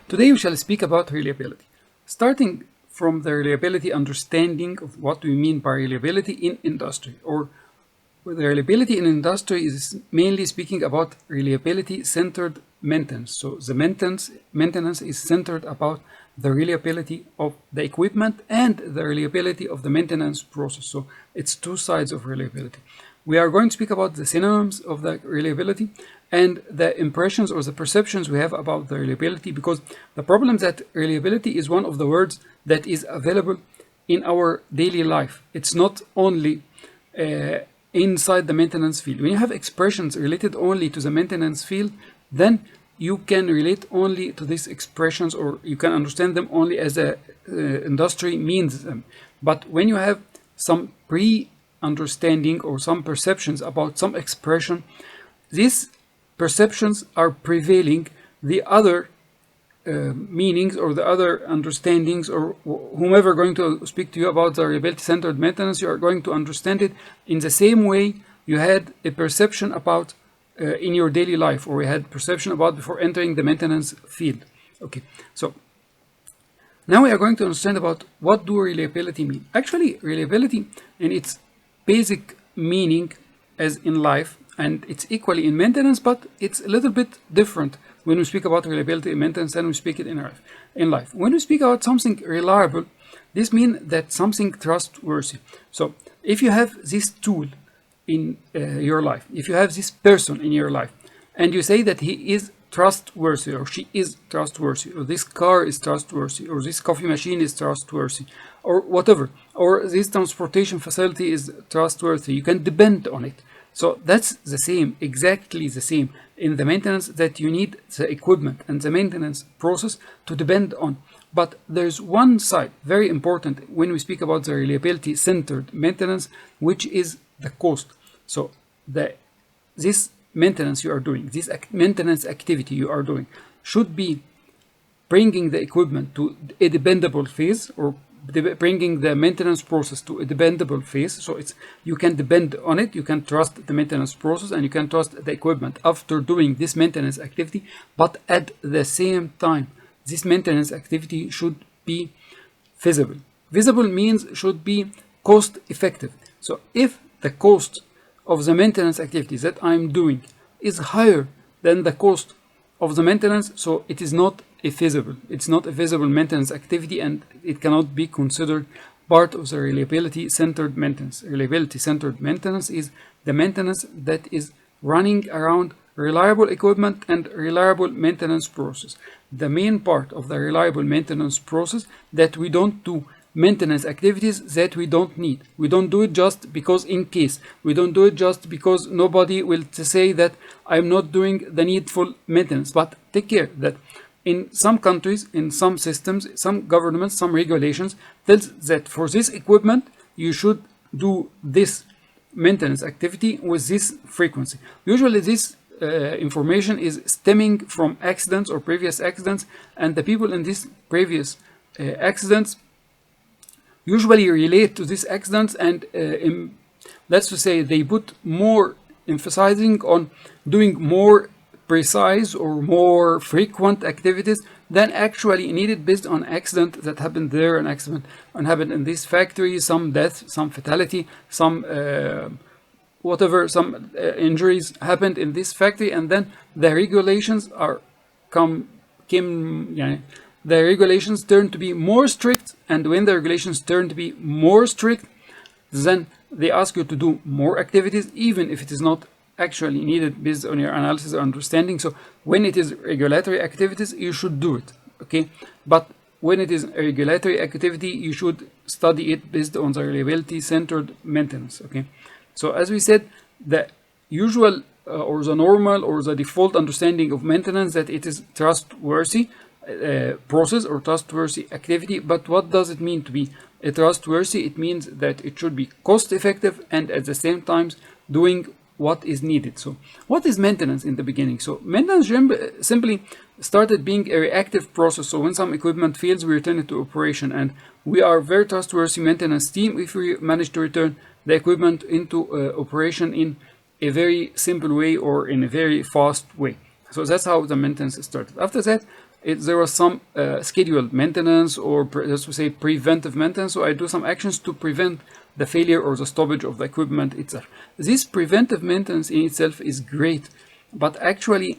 Today we shall speak about reliability, starting from the reliability understanding of what we mean by reliability in industry. Or the reliability in industry is mainly speaking about reliability-centered maintenance. So the maintenance is centered about the reliability of the equipment and the reliability of the maintenance process. So it's two sides of reliability. We are going to speak about the synonyms of the reliability and the impressions or the perceptions we have about the reliability, because the problem is that reliability is one of the words that is available in our daily life. It's not only inside the maintenance field. When you have expressions related only to the maintenance field, then you can relate only to these expressions, or you can understand them only as a industry means them. But when you have some pre-understanding or some perceptions about some expression, these perceptions are prevailing the other meanings or the other understandings, or whomever going to speak to you about the reliability-centered maintenance, you are going to understand it in the same way you had a perception about in your daily life, or you had perception about before entering the maintenance field. Okay, so now we are going to understand about what do reliability mean. Actually, reliability in its basic meaning as in life, and it's equally in maintenance, but it's a little bit different when we speak about reliability in maintenance and we speak it in life. When we speak about something reliable, this means that something trustworthy. So if you have this tool in your life, if you have this person in your life, and you say that he is trustworthy, or she is trustworthy, or this car is trustworthy, or this coffee machine is trustworthy, or whatever, or this transportation facility is trustworthy, you can depend on it. So that's the same, exactly the same in the maintenance, that you need the equipment and the maintenance process to depend on. But there's one side, very important when we speak about the reliability-centered maintenance, which is the cost. So this maintenance you are doing, this maintenance activity you are doing, should be bringing the equipment to a dependable phase, or bringing the maintenance process to a dependable phase. So you can depend on it, you can trust the maintenance process, and you can trust the equipment after doing this maintenance activity. But at the same time, this maintenance activity should be feasible. Feasible means should be cost effective. So if the cost of the maintenance activities that I'm doing is higher than the cost of the maintenance, so it is not it's not a feasible maintenance activity, and it cannot be considered part of the reliability-centered maintenance. Reliability-centered maintenance is the maintenance that is running around reliable equipment and reliable maintenance process. The main part of the reliable maintenance process, that we don't do maintenance activities that we don't need. We don't do it just because in case. We don't do it just because nobody will say that I'm not doing the needful maintenance. But take care that in some countries, in some systems, some governments, some regulations tells that for this equipment you should do this maintenance activity with this frequency. Usually this information is stemming from accidents or previous accidents, and the people in these previous accidents usually relate to these accidents, and let's just say they put more emphasizing on doing more precise or more frequent activities than actually needed based on accident that happened there, an accident and happened in this factory, some death, some fatality, some whatever, some injuries happened in this factory, and then the regulations the regulations turn to be more strict, and when the regulations turn to be more strict, then they ask you to do more activities, even if it is not actually needed based on your analysis or understanding. So when it is regulatory activities, you should do it, okay? But when it is a regulatory activity, you should study it based on the reliability-centered maintenance, okay? So as we said, the usual or the normal or the default understanding of maintenance, that it is trustworthy process or trustworthy activity. But what does it mean to be a trustworthy? It means that it should be cost effective and at the same time doing what is needed. So what is maintenance in the beginning? So maintenance simply started being a reactive process. So when some equipment fails, we return it to operation, and we are very trustworthy maintenance team if we manage to return the equipment into operation in a very simple way or in a very fast way. So that's how the maintenance started. After that, there was some scheduled maintenance, or let's say preventive maintenance. So I do some actions to prevent the failure or the stoppage of the equipment itself. This preventive maintenance in itself is great, but actually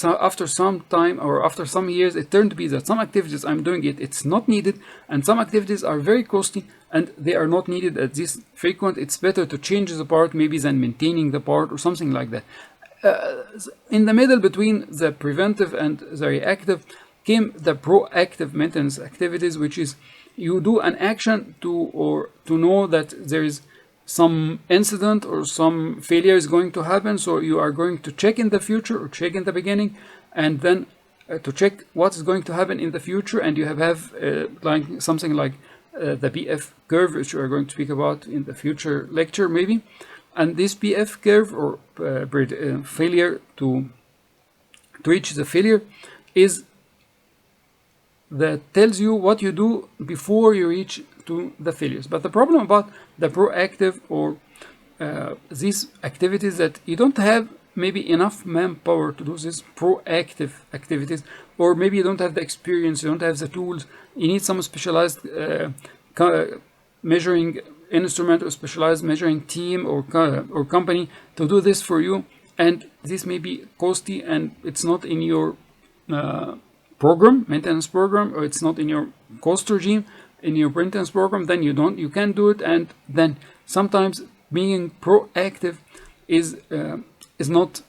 after some time or after some years, it turned to be that some activities I'm doing it's not needed, and some activities are very costly and they are not needed at this frequent. It's better to change the part maybe than maintaining the part or something like that. In the middle between the preventive and the reactive came the proactive maintenance activities, which is you do an action to know that there is some incident or some failure is going to happen. So you are going to check in the future or check in the beginning, and then to check what is going to happen in the future. And you have like something like the BF curve, which we are going to speak about in the future lecture maybe. And this BF curve, or failure to reach the failure, is that tells you what you do before you reach to the failures. But the problem about the proactive or these activities, that you don't have maybe enough manpower to do these proactive activities, or maybe you don't have the experience, you don't have the tools, you need some specialized measuring instrument or specialized measuring team or company to do this for you, and this may be costly, and it's not in your maintenance program, or it's not in your cost regime in your maintenance program. Then you can't do it. And then sometimes being proactive is not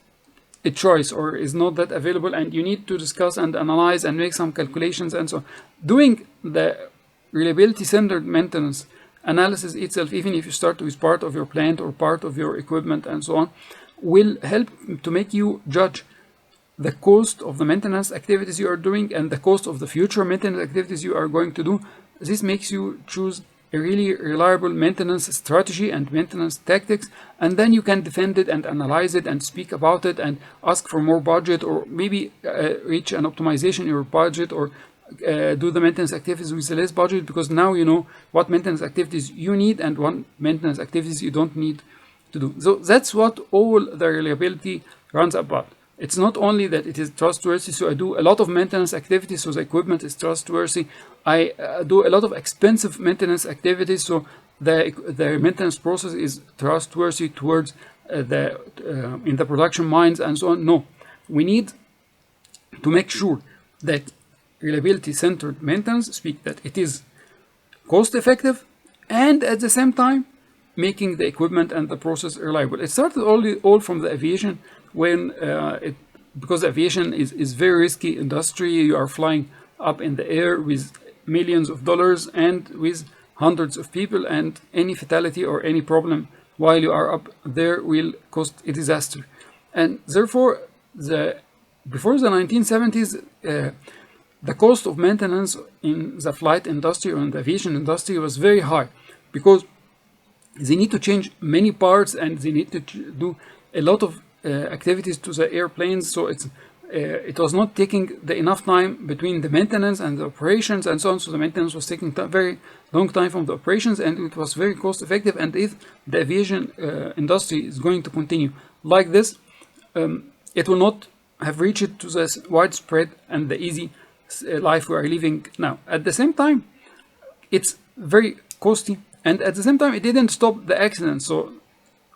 a choice, or is not that available, and you need to discuss and analyze and make some calculations. And so doing the reliability centered maintenance analysis itself, even if you start with part of your plant or part of your equipment and so on, will help to make you judge the cost of the maintenance activities you are doing and the cost of the future maintenance activities you are going to do. This makes you choose a really reliable maintenance strategy and maintenance tactics, and then you can defend it and analyze it and speak about it and ask for more budget, or maybe reach an optimization in your budget, or do the maintenance activities with less budget, because now you know what maintenance activities you need and what maintenance activities you don't need to do. So that's what all the reliability runs about. It's not only that it is trustworthy, so I do a lot of maintenance activities, so the equipment is trustworthy. I do a lot of expensive maintenance activities, so the maintenance process is trustworthy towards in the production lines and so on. No, we need to make sure that reliability-centered maintenance speak that it is cost-effective and at the same time making the equipment and the process reliable. It started all from the aviation, when because aviation is very risky industry. You are flying up in the air with millions of dollars and with hundreds of people, and any fatality or any problem while you are up there will cost a disaster. And therefore, before the 1970s, the cost of maintenance in the flight industry or in the aviation industry was very high, because they need to change many parts and they need to do a lot of activities to the airplanes. So it was not taking enough time between the maintenance and the operations and so on. So the maintenance was taking very long time from the operations, and it was very cost effective. And if the aviation industry is going to continue like this, it will not have reached to this widespread and the easy life we are living now. At the same time, it's very costly, and at the same time, it didn't stop the accidents. So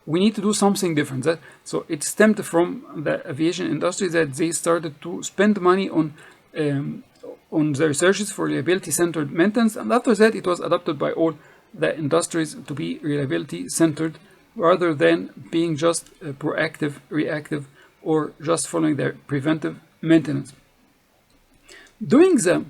we need to do something different. So it stemmed from the aviation industry that they started to spend money on the researches for reliability-centered maintenance, and after that, it was adopted by all the industries to be reliability-centered, rather than being just proactive, reactive, or just following their preventive maintenance. Doing the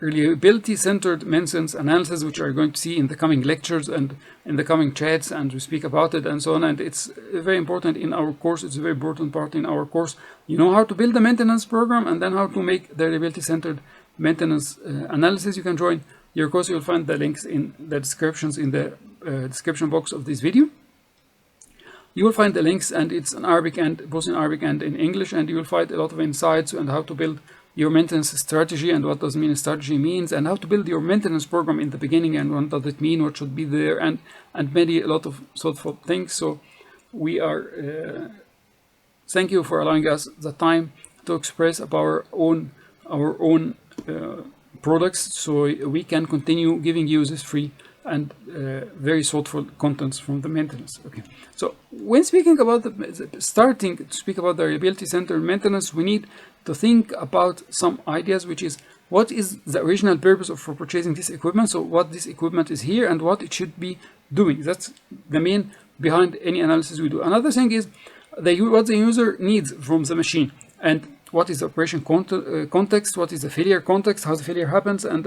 reliability-centered maintenance analysis, which we are going to see in the coming lectures and in the coming chats, and we speak about it and so on, and it's very important in our course. It's a very important part in our course. You know how to build a maintenance program, and then how to make the reliability-centered maintenance analysis. You can join your course. You'll find the links in the descriptions in the description box of this video. You will find the links, and it's in Arabic, and both in Arabic and in English, and you will find a lot of insights on how to build your maintenance strategy, and what does strategy means, and how to build your maintenance program in the beginning, and what does it mean, what should be there, and a lot of thoughtful things. So we are thank you for allowing us the time to express our own our own products, so we can continue giving you this free and very thoughtful contents from the maintenance. Okay, so when speaking about starting to speak about the reliability centered maintenance, we need to think about some ideas, which is what is the original purpose for purchasing this equipment. So what this equipment is here and what it should be doing. That's the main behind any analysis we do. Another thing is what the user needs from the machine, and what is the operation context, what is the failure context, how the failure happens, and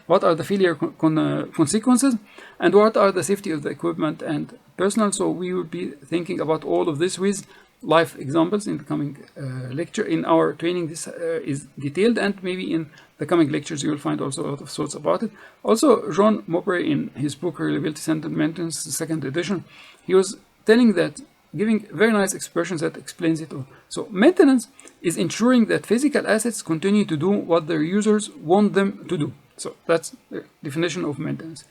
what are the failure consequences, and what are the safety of the equipment and personnel. So we will be thinking about all of this with live examples in the coming lecture. In our training, this is detailed, and maybe in the coming lectures you will find also a lot of thoughts about it. Also, John Mowbray, in his book Reliability Centered Maintenance, the second edition, he was telling that, giving very nice expressions that explains it all. So maintenance is ensuring that physical assets continue to do what their users want them to do. So that's the definition of maintenance.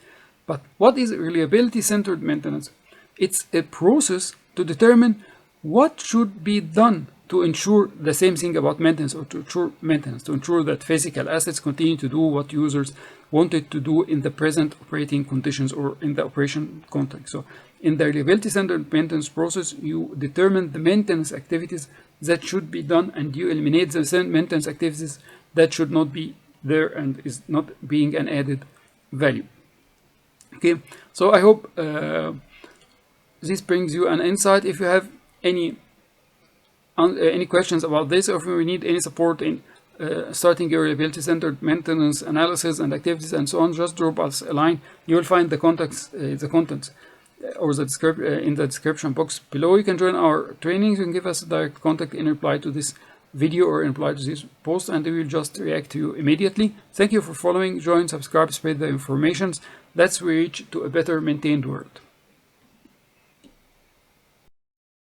But what is reliability centered maintenance? It's a process to determine what should be done to ensure the same thing about maintenance, or to ensure maintenance, to ensure that physical assets continue to do what users wanted to do in the present operating conditions or in the operation context. So in the reliability centered maintenance process, you determine the maintenance activities that should be done, and you eliminate the maintenance activities that should not be there and is not being an added value. Okay, so I hope this brings you an insight. If you have any questions about this, or if you need any support in starting your reliability centered maintenance analysis and activities and so on, just drop us a line. You will find the contents or in the description box below. You can join our trainings. You can give us a direct contact in reply to this video or in reply to this post, and we will just react to you immediately. Thank you for following. Join, subscribe, spread the information. Let's reach to a better maintained world.